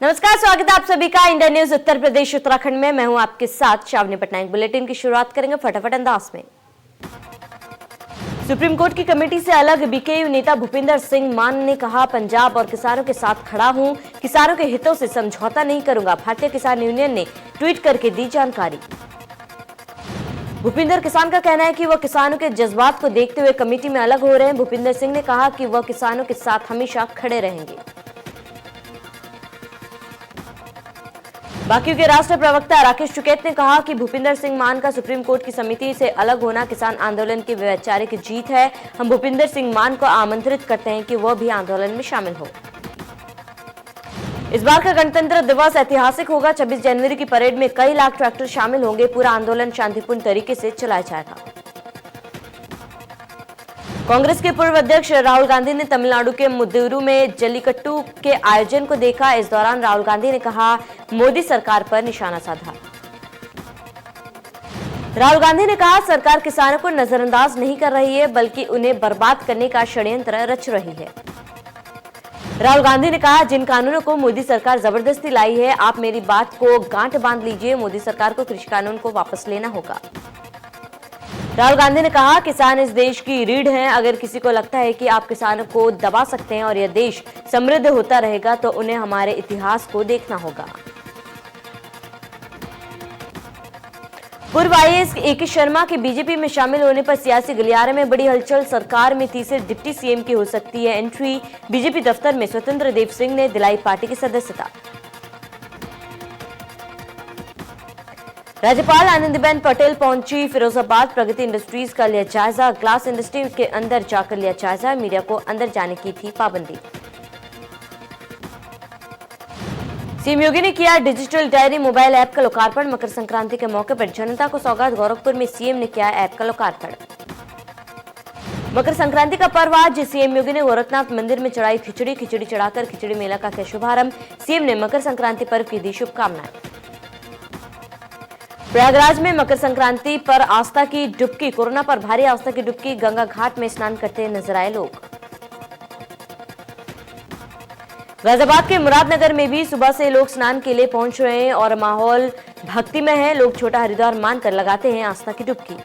नमस्कार, स्वागत है आप सभी का इंडिया न्यूज उत्तर प्रदेश उत्तराखंड में। मैं हूं आपके साथ शावनी पटनायक। बुलेटिन की शुरुआत करेंगे फटाफट अंदाज में। सुप्रीम कोर्ट की कमेटी से अलग बीकेयू नेता भूपिंदर सिंह मान ने कहा, पंजाब और किसानों के साथ खड़ा हूं, किसानों के हितों से समझौता नहीं करूंगा। भारतीय किसान यूनियन ने ट्वीट करके दी जानकारी। भूपिंदर किसान का कहना है कि वह किसानों के जज्बात को देखते हुए कमेटी में अलग हो रहे हैं। भूपिंदर सिंह ने कहा कि वह किसानों के साथ हमेशा खड़े रहेंगे। बाकी के राष्ट्रीय प्रवक्ता राकेश टिकैत ने कहा कि भूपिंदर सिंह मान का सुप्रीम कोर्ट की समिति से अलग होना किसान आंदोलन की वैचारिक जीत है। हम भूपिंदर सिंह मान को आमंत्रित करते हैं कि वह भी आंदोलन में शामिल हो। इस बार का गणतंत्र दिवस ऐतिहासिक होगा। 26 जनवरी की परेड में कई लाख ट्रैक्टर शामिल होंगे। पूरा आंदोलन शांतिपूर्ण तरीके से चलाया जाएगा। कांग्रेस के पूर्व अध्यक्ष राहुल गांधी ने तमिलनाडु के मुद्दुरु में जल्लीकट्टू के आयोजन को देखा। इस दौरान राहुल गांधी ने कहा, मोदी सरकार पर निशाना साधा। राहुल गांधी ने कहा, सरकार किसानों को नजरअंदाज नहीं कर रही है, बल्कि उन्हें बर्बाद करने का षड्यंत्र रच रही है। राहुल गांधी ने कहा, जिन कानूनों को मोदी सरकार जबरदस्ती लाई है, आप मेरी बात को गांठ बांध लीजिए। मोदी सरकार को कृषि कानून को वापस लेना होगा। राहुल गांधी ने कहा, किसान इस देश की रीढ़ हैं। अगर किसी को लगता है कि आप किसानों को दबा सकते हैं और यह देश समृद्ध होता रहेगा, तो उन्हें हमारे इतिहास को देखना होगा। पूर्व आईएएस एके शर्मा के बीजेपी में शामिल होने पर सियासी गलियारे में बड़ी हलचल। सरकार में तीसरे डिप्टी सीएम की हो सकती है एंट्री। बीजेपी दफ्तर में स्वतंत्र देव सिंह ने दिलाई पार्टी की सदस्यता। राज्यपाल आनंदीबेन पटेल पहुंची फिरोजाबाद। प्रगति इंडस्ट्रीज का लिया जायजा। ग्लास इंडस्ट्री के अंदर जाकर लिया जायजा। मीडिया को अंदर जाने की थी पाबंदी। सीएम योगी ने किया डिजिटल डायरी मोबाइल ऐप का लोकार्पण। मकर संक्रांति के मौके पर जनता को सौगात। गोरखपुर में सीएम ने किया ऐप का लोकार्पण। मकर संक्रांति का पर्व आज। सीएम योगी ने गोरखनाथ मंदिर में चढ़ाई खिचड़ी। खिचड़ी चढ़ाकर खिचड़ी मेला का किया शुभारंभ। सीएम ने मकर संक्रांति पर्व की दी शुभकामनाएं। प्रयागराज में मकर संक्रांति पर आस्था की डुबकी। कोरोना पर भारी आस्था की डुबकी। गंगा घाट में स्नान करते नजर आए लोग। गाजियाबाद के मुरादनगर में भी सुबह से लोग स्नान के लिए पहुंच रहे हैं और माहौल भक्तिमय है। लोग छोटा हरिद्वार मानकर लगाते हैं आस्था की डुबकी।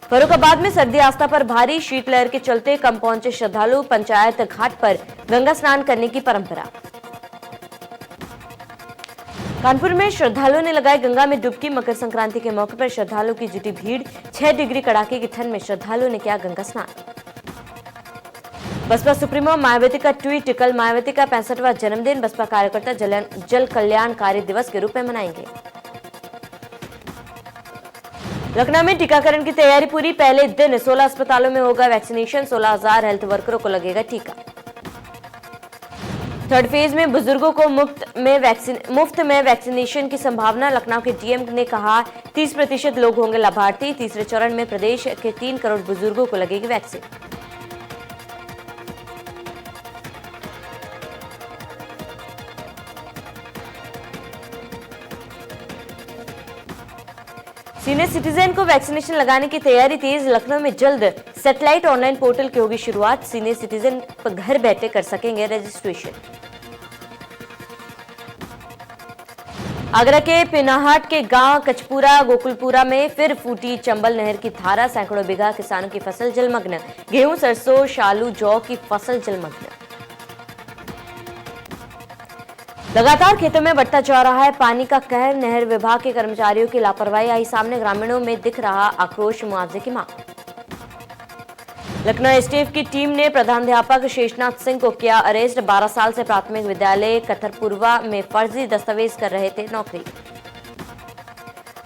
फर्रुखाबाद में सर्दी आस्था पर भारी। शीतलहर के चलते कम पहुंचे श्रद्धालु। पंचायत घाट पर गंगा स्नान करने की परंपरा। कानपुर में श्रद्धालुओं ने लगाई गंगा में डुबकी। मकर संक्रांति के मौके पर श्रद्धालुओं की जुटी भीड़। 6 डिग्री कड़ाके की ठंड में श्रद्धालुओं ने किया गंगा स्नान। बसपा सुप्रीमो मायावती का ट्वीट। कल मायावती का 65वां जन्मदिन। बसपा कार्यकर्ता जल कल्याणकारी दिवस के रूप में मनाएंगे। लखनऊ में टीकाकरण की तैयारी पूरी। पहले दिन 16 अस्पतालों में होगा वैक्सीनेशन। 16,000 हेल्थ वर्करों को लगेगा टीका। थर्ड फेज में बुजुर्गों को मुफ्त में वैक्सीनेशन की संभावना। लखनऊ के डीएम ने कहा, 30% लोग होंगे लाभार्थी। तीसरे चरण में प्रदेश के 3 करोड़ बुजुर्गों को लगेगी वैक्सीन। सीनियर सिटीजन को वैक्सीनेशन लगाने की तैयारी तेज। लखनऊ में जल्द सैटेलाइट ऑनलाइन पोर्टल की होगी शुरुआत। सीनियर सिटीजन घर बैठे कर सकेंगे रजिस्ट्रेशन। आगरा के पिनाहाट के गांव कचपुरा गोकुलपुरा में फिर फूटी चंबल नहर की धारा। सैकड़ों बीघा किसानों की फसल जलमग्न। गेहूं, सरसों, शालू, जौ की फसल जलमग्न। लगातार खेतों में बढ़ता जा रहा है पानी का कहर। नहर विभाग के कर्मचारियों की लापरवाही आई सामने। ग्रामीणों में दिख रहा आक्रोश। मुआवजे की मांग। लखनऊ एसटीएफ की टीम ने प्रधानाध्यापक शेषनाथ सिंह को किया अरेस्ट। 12 साल से प्राथमिक विद्यालय कथरपुरवा में फर्जी दस्तावेज कर रहे थे नौकरी।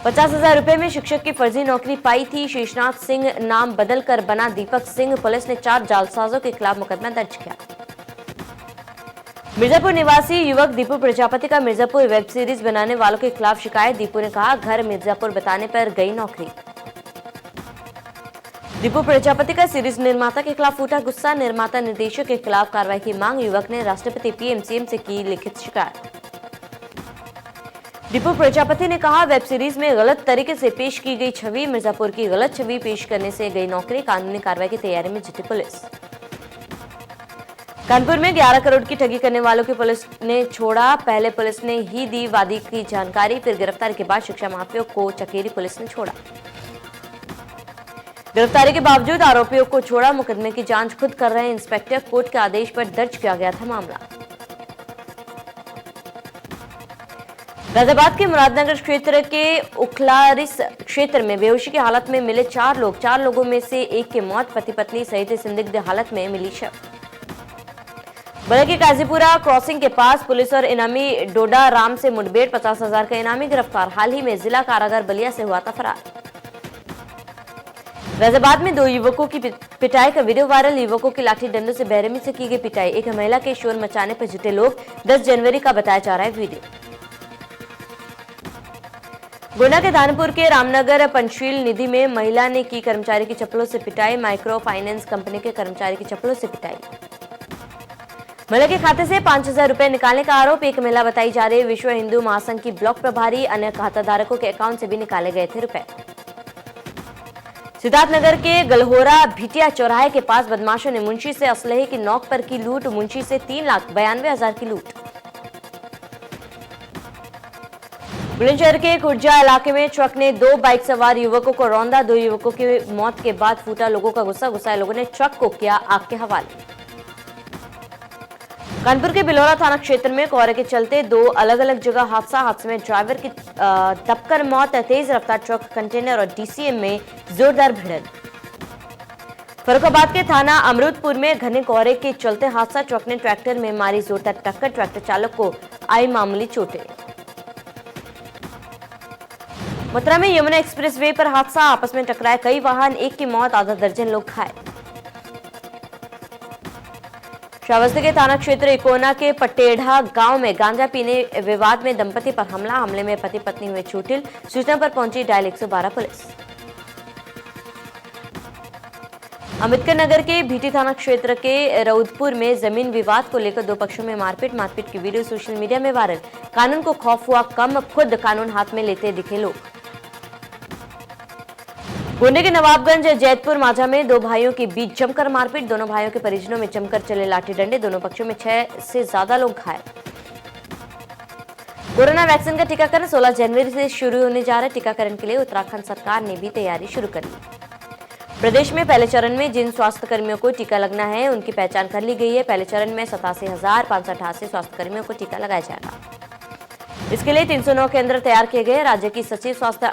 50,000 रुपए में शिक्षक की फर्जी नौकरी पाई थी। शेषनाथ सिंह नाम बदलकर बना दीपक सिंह। पुलिस ने 4 जालसाजों के खिलाफ मुकदमा दर्ज किया। मिर्जापुर निवासी युवक दीपू प्रजापति का मिर्जापुर वेब सीरीज बनाने वालों के खिलाफ शिकायत। दीपू ने कहा, घर मिर्जापुर बताने पर गई नौकरी। दीपू प्रजापति का सीरीज निर्माता के खिलाफ फूटा गुस्सा। निर्माता निर्देशक के खिलाफ कार्रवाई की मांग। युवक ने राष्ट्रपति पीएम सीएम से की लिखित शिकायत। दीपू प्रजापति ने कहा, वेब सीरीज में गलत तरीके से पेश की गई छवि। मिर्जापुर की गलत छवि पेश करने से गई नौकरी। कानूनी कार्रवाई की तैयारी में जुटी पुलिस। कानपुर में 11 करोड़ की ठगी करने वालों की पुलिस ने छोड़ा। पहले पुलिस ने ही दी वादी की जानकारी, फिर गिरफ्तारी के बाद शिक्षा माफियों को चकेरी पुलिस ने छोड़ा। गिरफ्तारी के बावजूद आरोपियों को छोड़ा। मुकदमे की जांच खुद कर रहे इंस्पेक्टर। कोर्ट के आदेश पर दर्ज किया गया था मामला। गाजियाबाद के मुरादनगर क्षेत्र के उखलारिस क्षेत्र में बेहोशी की हालत में मिले 4 लोग। 4 लोगों में से एक की मौत पति पत्नी सहित संदिग्ध हालत में मिली शव। बड़ा की काजीपुरा क्रॉसिंग के पास पुलिस और इनामी डोडा राम से मुठभेड़। 50,000 का इनामी गिरफ्तार। हाल ही में जिला कारागार बलिया से हुआ था फरार। गाजियाबाद में 2 युवकों की पिटाई का वीडियो वायरल। युवकों की लाठी डंडों से बेरहमी से की गई पिटाई। एक महिला के शोर मचाने पर जुटे लोग। 10 जनवरी का बताया जा रहा है वीडियो। गुना के दानपुर के रामनगर पंचशील निधि में महिला ने की कर्मचारी की चप्पलों से पिटाई। माइक्रो फाइनेंस कंपनी के कर्मचारी की चप्पलों से पिटाई। महिला के खाते से 5,000 रुपए निकालने का आरोप। एक महिला बताई जा रही है विश्व हिंदू महासंघ की ब्लॉक प्रभारी। अन्य खाताधारकों के अकाउंट से भी निकाले गए थे रुपए। सिद्धार्थनगर के गलहोरा भिटिया चौराहे के पास बदमाशों ने मुंशी से असलहे की नोक पर की लूट। मुंशी से 3,92,000 की लूट। बुलंदशहर के खुर्जा इलाके में ट्रक ने 2 बाइक सवार युवकों को रौंदा। 2 युवकों की मौत के बाद फूटा लोगों का गुस्सा। गुस्साए लोगों ने ट्रक को किया आग के हवाले। कानपुर के बिलौरा थाना क्षेत्र में कोहरे के चलते 2 अलग अलग जगह हादसे में ड्राइवर की दबकर मौत। तेज रफ्तार ट्रक कंटेनर और डीसीएम में जोरदार भिड़ंत। फर्रुखाबाद के थाना अमरूदपुर में घने कोहरे के चलते हादसा। ट्रक ने ट्रैक्टर में मारी जोरदार टक्कर। ट्रैक्टर चालक को आई मामूली चोटें। मथुरा में यमुना एक्सप्रेस वे पर हादसा। आपस में टकराए कई वाहन। एक की मौत, आधा दर्जन लोग घायल। श्रावस्ती के थाना क्षेत्र इकोना के पटेढ़ा गांव में गांजा पीने विवाद में दंपति पर हमले में पति पत्नी हुए चोटिल। सूचना पर पहुंची डायल 112 पुलिस। अंबेडकर नगर के भीटी थाना क्षेत्र के रउदपुर में जमीन विवाद को लेकर 2 पक्षों में मारपीट की वीडियो सोशल मीडिया में वायरल। कानून को खौफ हुआ कम, खुद कानून हाथ में लेते दिखे लोग। गोंडे के नवाबगंज जैतपुर माझा में 2 भाइयों के बीच जमकर मारपीट। दोनों भाइयों के परिजनों में जमकर चले लाठी डंडे। दोनों पक्षों में 6 से ज्यादा लोग घायल। कोरोना वैक्सीन का टीकाकरण 16 जनवरी से शुरू होने जा रहा है। टीकाकरण के लिए उत्तराखंड सरकार ने भी तैयारी शुरू कर ली। प्रदेश में पहले चरण में जिन स्वास्थ्य कर्मियों को टीका लगना है उनकी पहचान कर ली गई है। पहले चरण में 87,588 स्वास्थ्य कर्मियों को टीका लगाया जाएगा। इसके लिए 309 केंद्र तैयार किए गए। राज्य की सचिव स्वास्थ्य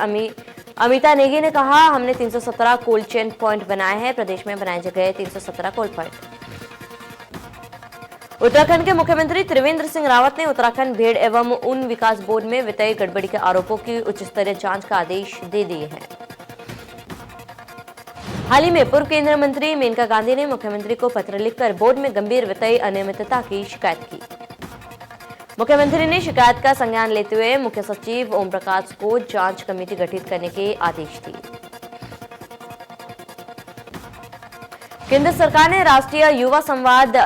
अमिता नेगी ने कहा, हमने 317 कोल्ड चेन पॉइंट बनाए हैं। प्रदेश में बनाए गए 317 कोल्ड पॉइंट। उत्तराखंड के मुख्यमंत्री त्रिवेंद्र सिंह रावत ने उत्तराखंड भेड़ एवं ऊन विकास बोर्ड में वित्तीय गड़बड़ी के आरोपों की उच्च स्तरीय जांच का आदेश दे दिए हैं। हाल ही में पूर्व केंद्रीय मंत्री मेनका गांधी ने मुख्यमंत्री को पत्र लिखकर बोर्ड में गंभीर वित्तीय अनियमितता की शिकायत की। मुख्यमंत्री ने शिकायत का संज्ञान लेते हुए मुख्य सचिव ओम प्रकाश को जांच कमेटी गठित करने के आदेश दिए। केंद्र सरकार ने राष्ट्रीय युवा संवाद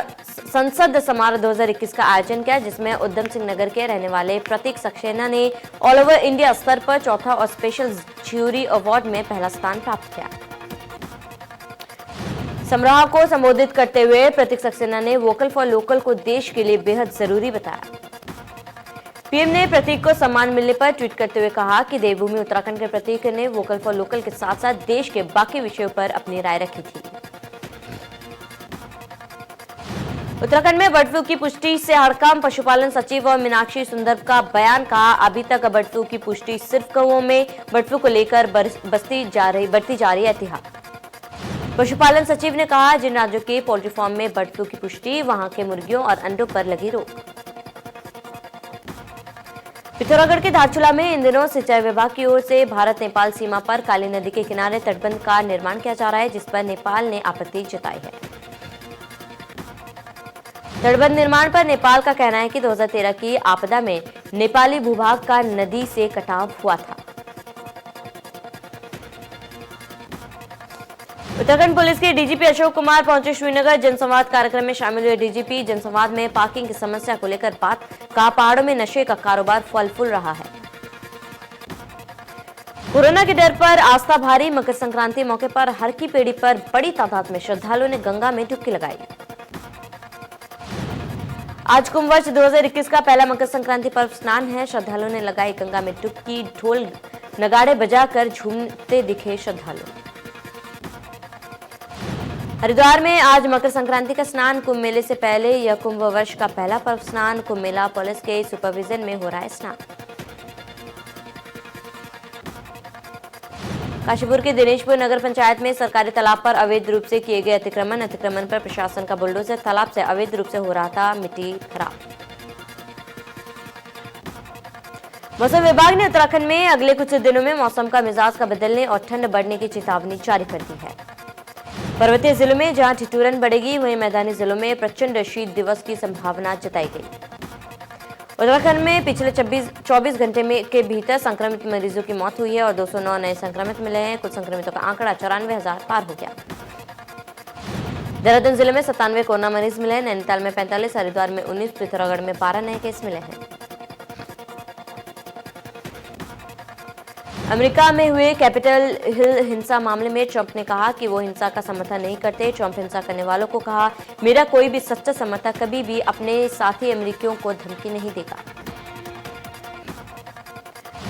संसद समारोह 2021 का आयोजन किया, जिसमें उधम सिंह नगर के रहने वाले प्रतीक सक्सेना ने ऑल ओवर इंडिया स्तर पर चौथा और स्पेशल ज्यूरी अवार्ड में पहला स्थान प्राप्त किया। समारोह को संबोधित करते हुए प्रतीक सक्सेना ने वोकल फॉर लोकल को देश के लिए बेहद जरूरी बताया। पीएम ने प्रतीक को सम्मान मिलने पर ट्वीट करते हुए कहा कि देवभूमि उत्तराखंड के प्रतीक ने वोकल फॉर लोकल के साथ साथ देश के बाकी विषयों पर अपनी राय रखी थी। उत्तराखंड में बर्ड फ्लू की पुष्टि से हड़कांप। पशुपालन सचिव और मीनाक्षी सुंदर का बयान। कहा, अभी तक बर्ड फ्लू की पुष्टि सिर्फ कौओं में। बर्ड फ्लू को लेकर बढ़ती जा रही एहतियात। पशुपालन सचिव ने कहा, जिन राज्यों के पोल्ट्री फार्म में बर्ड फ्लू की पुष्टि, वहां के मुर्गियों और अंडों पर लगी रोक। पिथौरागढ़ के धारचूला में इन दिनों सिंचाई विभाग की ओर से भारत नेपाल सीमा पर काली नदी के किनारे तटबंध का निर्माण किया जा रहा है, जिस पर नेपाल ने आपत्ति जताई है। तटबंध निर्माण पर नेपाल का कहना है कि 2013 की आपदा में नेपाली भूभाग का नदी से कटाव हुआ था। उत्तराखंड पुलिस के डीजीपी अशोक कुमार पहुंचे श्रीनगर। जनसंवाद कार्यक्रम में शामिल हुए डीजीपी। जनसंवाद में पार्किंग की समस्या को लेकर बात कहा, पहाड़ों में नशे का कारोबार फल फूल रहा है। कोरोना के डर पर आस्था भारी। मकर संक्रांति मौके पर हर की पेड़ी पर बड़ी तादाद में श्रद्धालुओं ने गंगा में डुबकी लगाई। आज कुंभ वर्ष 2021 का पहला मकर संक्रांति पर्व स्नान है। श्रद्धालुओं ने लगाई गंगा में डुबकी, ढोल नगाड़े बजाकर झूमते दिखे श्रद्धालु। हरिद्वार में आज मकर संक्रांति का स्नान। कुंभ मेले से पहले यह कुंभ वर्ष का पहला पर्व स्नान। कुंभ मेला पुलिस के सुपरविजन में हो रहा है स्नान। काशीपुर के दिनेशपुर नगर पंचायत में सरकारी तालाब पर अवैध रूप से किए गए अतिक्रमण पर प्रशासन का बुलडोजर। तालाब से अवैध रूप से हो रहा था मिट्टी खराब। मौसम विभाग ने उत्तराखंड में अगले कुछ दिनों में मौसम का मिजाज का बदलने और ठंड बढ़ने की चेतावनी जारी कर दी है। पर्वतीय जिलों में जहां ठिठुरन बढ़ेगी, वहीं मैदानी जिलों में प्रचंड शीत दिवस की संभावना जताई गई। उत्तराखंड में पिछले 24 घंटे के भीतर संक्रमित मरीजों की मौत हुई है और 209 नए संक्रमित मिले हैं। कुल संक्रमितों का आंकड़ा 94,000 पार हो गया। देहरादून जिले में 97 कोरोना मरीज मिले हैं। नैनीताल में 45, हरिद्वार में 19, पिथौरागढ़ में 12 नए केस मिले हैं। अमेरिका में हुए कैपिटल हिल हिंसा मामले में ट्रंप ने कहा कि वो हिंसा का समर्थन नहीं करते। ट्रंप हिंसा करने वालों को कहा, मेरा कोई भी सच्चा समर्थक कभी भी अपने साथी अमेरिकियों को धमकी नहीं देगा।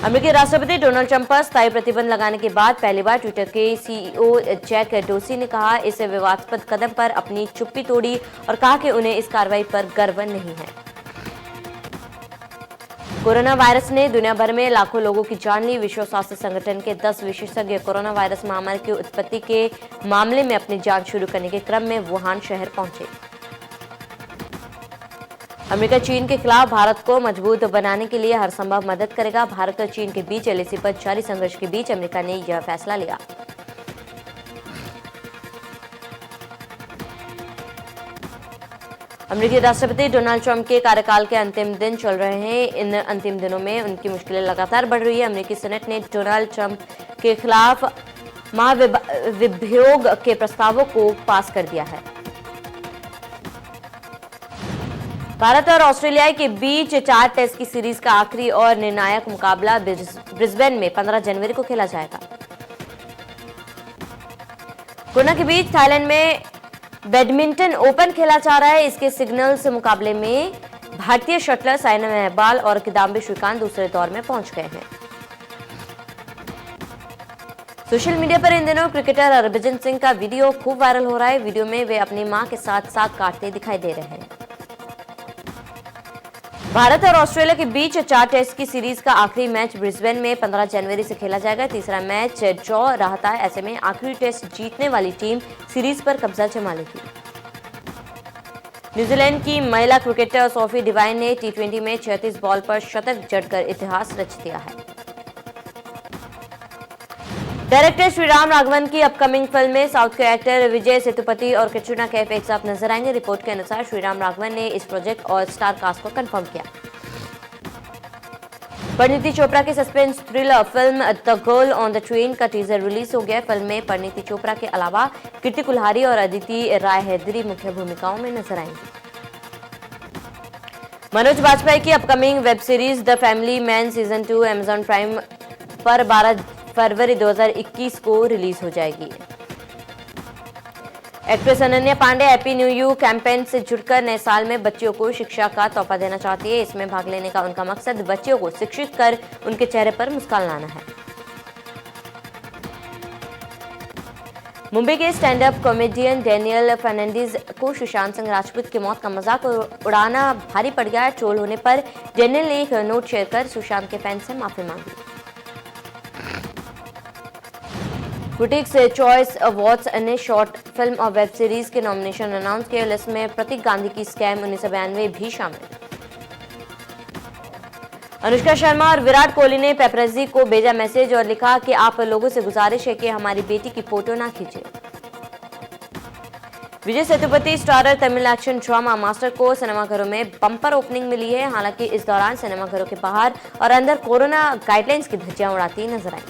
अमेरिकी राष्ट्रपति डोनाल्ड ट्रंप पर स्थायी प्रतिबंध लगाने के बाद पहली बार ट्विटर के सीईओ जैक डोर्सी ने कहा, इस विवादास्पद कदम पर अपनी चुप्पी तोड़ी और कहा कि उन्हें इस कार्रवाई पर गर्व नहीं है। कोरोना वायरस ने दुनिया भर में लाखों लोगों की जान ली। विश्व स्वास्थ्य संगठन के 10 विशेषज्ञ कोरोना वायरस महामारी की उत्पत्ति के मामले में अपनी जांच शुरू करने के क्रम में वुहान शहर पहुंचे। अमेरिका चीन के खिलाफ भारत को मजबूत बनाने के लिए हर संभव मदद करेगा। भारत और चीन के बीच एलएसी पर जारी संघर्ष के बीच अमेरिका ने यह फैसला लिया। अमेरिकी राष्ट्रपति डोनाल्ड ट्रंप के कार्यकाल के अंतिम दिन चल रहे हैं। इन अंतिम दिनों में उनकी मुश्किलें लगातार बढ़ रही है। अमेरिकी सेनेट ने डोनाल्ड ट्रंप के खिलाफ महाभियोग के प्रस्तावों को पास कर दिया है। भारत और ऑस्ट्रेलिया के बीच 4 टेस्ट की सीरीज का आखिरी और निर्णायक मुकाबला ब्रिस्बेन में 15 जनवरी को खेला जाएगा। कोरोना के बीच थाईलैंड में बैडमिंटन ओपन खेला जा रहा है। इसके सिग्नल्स मुकाबले में भारतीय शटलर साइना नेहवाल और किदाम्बी श्रीकांत दूसरे दौर में पहुंच गए हैं। सोशल मीडिया पर इन दिनों क्रिकेटर हरभजन सिंह का वीडियो खूब वायरल हो रहा है। वीडियो में वे अपनी मां के साथ साग काटते दिखाई दे रहे हैं। भारत और ऑस्ट्रेलिया के बीच 4 टेस्ट की सीरीज का आखिरी मैच ब्रिस्बेन में 15 जनवरी से खेला जाएगा। तीसरा मैच ड्रॉ रहता है। ऐसे में आखिरी टेस्ट जीतने वाली टीम सीरीज पर कब्जा जमा लेगी। न्यूजीलैंड की महिला क्रिकेटर सोफी डिवाइन ने T20 में 36 बॉल पर शतक जड़कर इतिहास रच दिया है। डायरेक्टर श्रीराम राघवन की अपकमिंग फिल्म में साउथ के एक्टर विजय सेतुपति और कैटरीना कैफ एक साथ नजर आएंगे। रिपोर्ट के अनुसार श्रीराम राघवन ने इस प्रोजेक्ट और स्टार कास्ट को कंफर्म किया। परिणीति चोपड़ा की suspense thriller film the girl on the train का टीजर रिलीज हो गया। फिल्म में परिणीति चोपड़ा के अलावा कीर्ति कुल्हारी और अदिति राय हैदरी मुख्य भूमिकाओं में नजर आएंगी। मनोज बाजपेयी की upcoming web series the family man season 2 Amazon Prime पर 12 फरवरी 2021 को रिलीज हो जाएगी। Actress Ananya Panday happy new year campaign से जुड़कर नए साल में बच्चियों को शिक्षा का तोहफा देना चाहती है। इसमें भाग लेने का उनका मकसद बच्चियों को शिक्षित कर उनके चेहरे पर मुस्कान लाना है। मुंबई के stand up comedian Daniel Fernandez को सुशांत सिंह राजपूत की मौत का मजाक उड़ाना भारी पड़ गया। ट्रोल होने पर डैनियल ने एक नोट शेयर कर सुशांत के फैन से माफी मांगी। क्रिटिक्स चॉइस अवार्ड्स ने शॉर्ट फिल्म और वेब सीरीज के नॉमिनेशन अनाउंस किए। लिस्ट में प्रतीक गांधी की स्कैम 1992 भी शामिल। अनुष्का शर्मा और विराट कोहली ने पेपरजी को भेजा मैसेज और लिखा कि आप लोगों से गुजारिश है कि हमारी बेटी की फोटो ना खींचे। Vijay Sethupathi starrer Tamil action drama Master को सिनेमाघरों में बम्पर ओपनिंग मिली है। हालांकि इस दौरान सिनेमाघरों के बाहर और अंदर कोरोना गाइडलाइंस की धज्जियां उड़ाती नजर आई।